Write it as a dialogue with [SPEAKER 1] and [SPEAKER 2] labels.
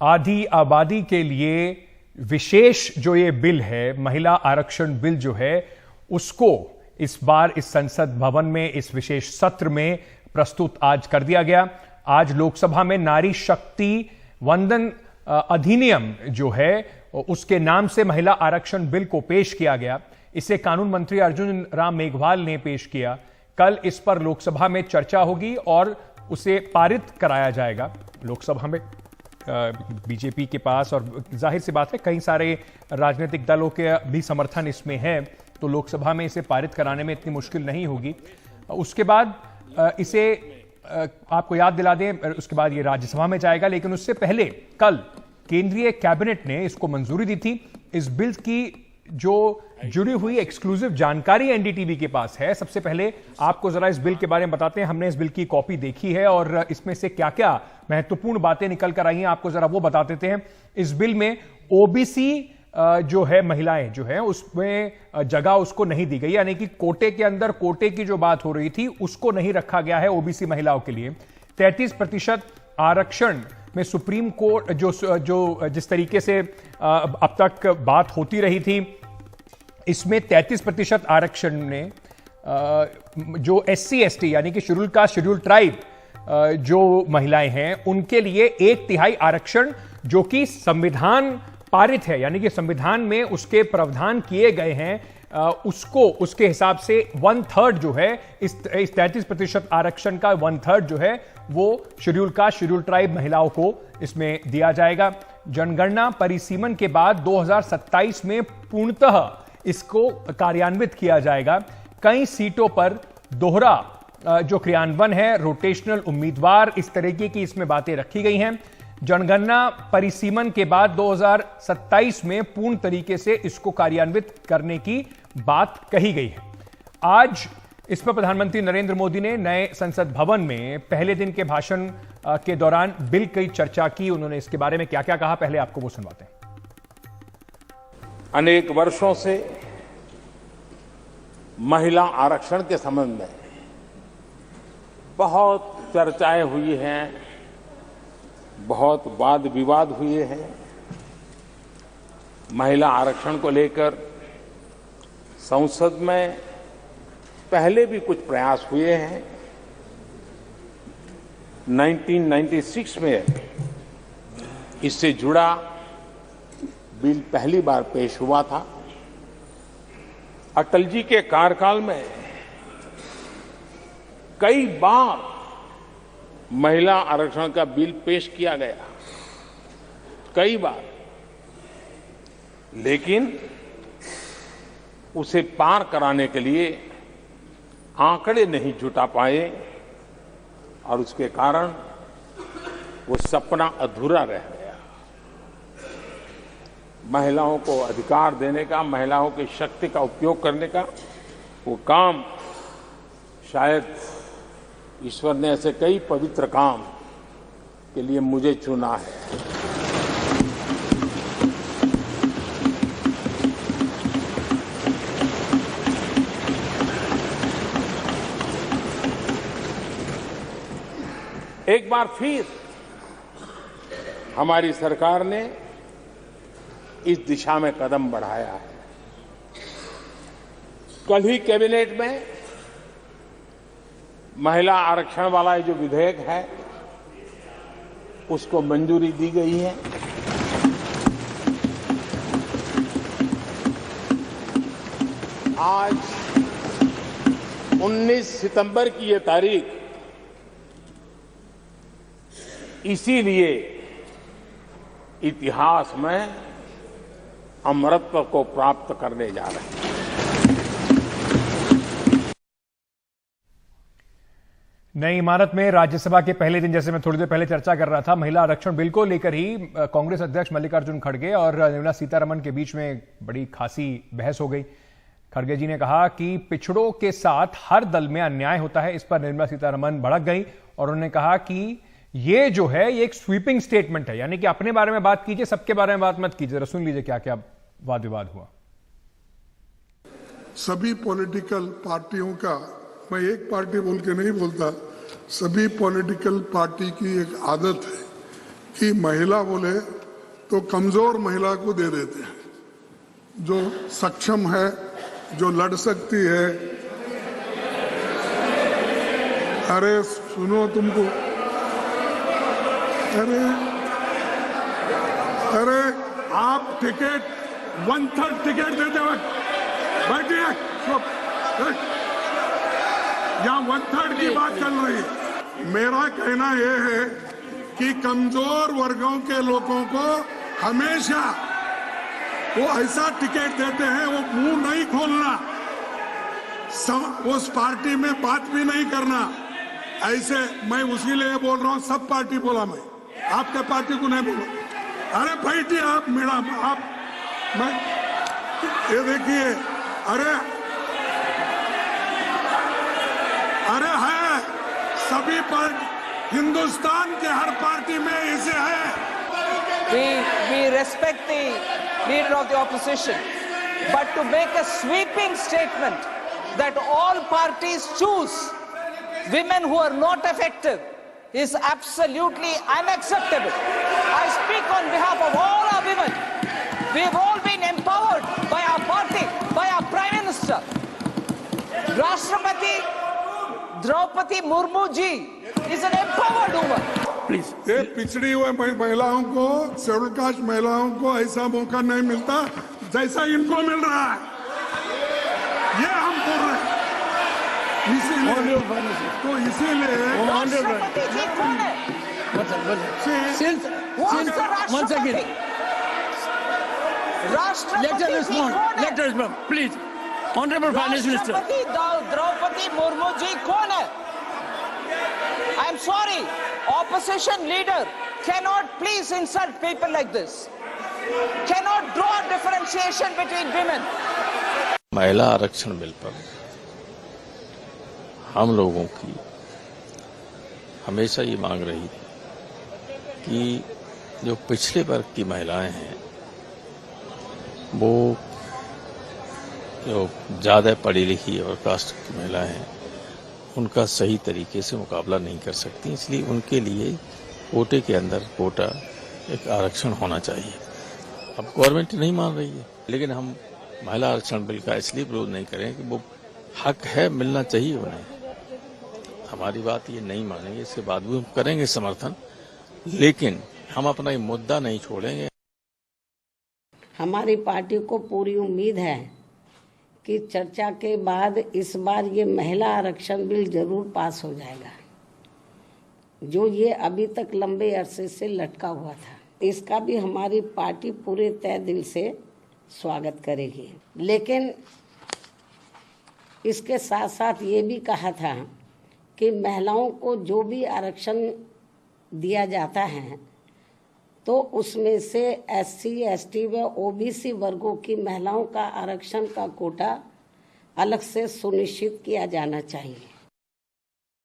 [SPEAKER 1] आधी आबादी के लिए विशेष जो ये बिल है, महिला आरक्षण बिल जो है, उसको इस बार इस संसद भवन में इस विशेष सत्र में प्रस्तुत आज कर दिया गया। आज लोकसभा में नारी शक्ति वंदन अधिनियम जो है उसके नाम से महिला आरक्षण बिल को पेश किया गया। इसे कानून मंत्री अर्जुन राम मेघवाल ने पेश किया। कल इस पर लोकसभा में चर्चा होगी और उसे पारित कराया जाएगा। लोकसभा में बीजेपी के पास, और जाहिर सी बात है कई सारे राजनीतिक दलों के भी समर्थन इसमें है, तो लोकसभा में इसे पारित कराने में इतनी मुश्किल नहीं होगी। उसके बाद इसे आपको याद दिला दें, उसके बाद ये राज्यसभा में जाएगा, लेकिन उससे पहले कल केंद्रीय कैबिनेट ने इसको मंजूरी दी थी। इस बिल की जो जुड़ी हुई एक्सक्लूसिव जानकारी एनडीटीवी के पास है, सबसे पहले आपको जरा इस बिल के बारे में बताते हैं। हमने इस बिल की कॉपी देखी है और इसमें से क्या क्या महत्वपूर्ण बातें निकल कर आई हैं, आपको जरा वो बता देते हैं। इस बिल में ओबीसी जो है महिलाएं जो है उसमें जगह उसको नहीं दी गई, यानी कि कोटे के अंदर कोटे की जो बात हो रही थी उसको नहीं रखा गया है ओबीसी महिलाओं के लिए। 33% आरक्षण में सुप्रीम कोर्ट जो जिस तरीके से अब तक बात होती रही थी, इसमें 33% आरक्षण ने जो एससी एसटी यानी कि शेड्यूल कास्ट शेड्यूल ट्राइब जो महिलाएं हैं उनके लिए 1/3 आरक्षण जो कि संविधान पारित है, यानी कि संविधान में उसके प्रावधान किए गए हैं, उसको उसके हिसाब से 1/3 जो है इस 33% आरक्षण का 1/3 जो है वो शेड्यूल कास्ट शेड्यूल ट्राइब महिलाओं को इसमें दिया जाएगा। जनगणना परिसीमन के बाद 2027 में पूर्णतः इसको कार्यान्वित किया जाएगा। कई सीटों पर दोहरा जो क्रियान्वयन है, रोटेशनल उम्मीदवार, इस तरीके की इसमें बातें रखी गई हैं। जनगणना परिसीमन के बाद 2027 में पूर्ण तरीके से इसको कार्यान्वित करने की बात कही गई है। आज इस पर प्रधानमंत्री नरेंद्र मोदी ने नए संसद भवन में पहले दिन के भाषण के दौरान बिल की चर्चा की। उन्होंने इसके बारे में क्या क्या कहा, पहले आपको वो सुनवाते हैं।
[SPEAKER 2] अनेक वर्षों से महिला आरक्षण के संबंध में बहुत चर्चाएं हुई हैं, बहुत वाद विवाद हुए हैं। महिला आरक्षण को लेकर संसद में पहले भी कुछ प्रयास हुए हैं। 1996 में इससे जुड़ा बिल पहली बार पेश हुआ था। अटल जी के कार्यकाल में कई बार महिला आरक्षण का बिल पेश किया गया, कई बार, लेकिन उसे पार कराने के लिए आंकड़े नहीं जुटा पाए और उसके कारण वो सपना अधूरा रह गया। महिलाओं को अधिकार देने का, महिलाओं की शक्ति का उपयोग करने का वो काम शायद ईश्वर ने ऐसे कई पवित्र काम के लिए मुझे चुना है। एक बार फिर हमारी सरकार ने इस दिशा में कदम बढ़ाया है। कल ही कैबिनेट में महिला आरक्षण वाला जो विधेयक है उसको मंजूरी दी गई है। आज 19 सितंबर की ये तारीख इसीलिए इतिहास में अमरत्व को प्राप्त करने जा रहे हैं।
[SPEAKER 1] नई इमारत में राज्यसभा के पहले दिन, जैसे मैं थोड़ी देर पहले चर्चा कर रहा था, महिला आरक्षण बिल को लेकर ही कांग्रेस अध्यक्ष मल्लिकार्जुन खड़गे और निर्मला सीतारमण के बीच में बड़ी खासी बहस हो गई। खड़गे जी ने कहा कि पिछड़ों के साथ हर दल में अन्याय होता है। इस पर निर्मला सीतारमण भड़क गई और उन्होंने कहा कि ये जो है ये एक स्वीपिंग स्टेटमेंट है, यानी कि अपने बारे में बात कीजिए, सबके बारे में बात मत कीजिए। जरा सुन लीजिए क्या क्या वाद विवाद हुआ।
[SPEAKER 3] सभी पॉलिटिकल पार्टियों का, मैं एक पार्टी बोल के नहीं बोलता, सभी पॉलिटिकल पार्टी की एक आदत है कि महिला बोले तो कमजोर महिला को दे देते हैं, जो सक्षम है, जो लड़ सकती है। अरे सुनो, तुमको अरे आप टिकट 1/3 टिकट देते वक्त बैठिए, यहाँ 1/3 की बात चल रही है। मेरा कहना यह है कि कमजोर वर्गों के लोगों को हमेशा वो ऐसा टिकट देते हैं, वो मुंह नहीं खोलना, उस पार्टी में बात भी नहीं करना। ऐसे मैं उसी लिए बोल रहा हूँ, सब पार्टी बोला, मैं आपके पार्टी को नहीं बोला। अरे बैठिए आप मैडम, आप मैं ये देखिए, अरे है सभी पार्टी, हिंदुस्तान के हर पार्टी में ऐसे है।
[SPEAKER 4] We respect the leader of the opposition, but to make a sweeping statement that all parties choose women who are not effective is absolutely unacceptable. I speak on behalf of all our women. We've all been empowered by our party, by our Prime Minister. Rashtrapati Draupadi Murmu ji is an empowered woman.
[SPEAKER 3] Please, ये पिछड़ी हुए महिलाओं को, schedule caste महिलाओं को ऐसा मौका नहीं मिलता जैसा इनको मिल रहा है। ये हम बोल रहे हैं, इसीलिए तो इसीलिए
[SPEAKER 4] राष्ट्रपति जी कौन है? Once again, राष्ट्रपति जी कौन है?
[SPEAKER 5] Let us respond, please. Honorable Finance Minister.
[SPEAKER 4] राष्ट्रपति द्रौपदी मुर्मू जी कौन है? I am sorry, opposition leader cannot please insult people like this. Cannot draw differentiation between women.
[SPEAKER 6] महिला आरक्षण बिल पर हम लोगों की हमेशा ये मांग रही थी कि जो पिछड़े वर्ग की महिलाएं हैं, वो जो ज़्यादा पढ़ी लिखी और कास्ट की महिलाएं हैं, उनका सही तरीके से मुकाबला नहीं कर सकती, इसलिए उनके लिए कोटे के अंदर कोटा एक आरक्षण होना चाहिए। अब गवर्नमेंट नहीं मान रही है, लेकिन हम महिला आरक्षण बिल का इसलिए विरोध नहीं करें कि वो हक है, मिलना चाहिए उन्हें। हमारी बात ये नहीं मानेंगे, इसके बाद भी हम करेंगे समर्थन, लेकिन हम अपना ये मुद्दा नहीं छोड़ेंगे।
[SPEAKER 7] हमारी पार्टी को पूरी उम्मीद है कि चर्चा के बाद इस बार ये महिला आरक्षण बिल जरूर पास हो जाएगा, जो ये अभी तक लंबे अरसे से लटका हुआ था। इसका भी हमारी पार्टी पूरे तय दिल से स्वागत करेगी। लेकिन इसके साथ साथ ये भी कहा था कि महिलाओं को जो भी आरक्षण दिया जाता है, तो उसमें से SC, ST व OBC वर्गों की महिलाओं का आरक्षण का कोटा अलग से सुनिश्चित किया जाना चाहिए।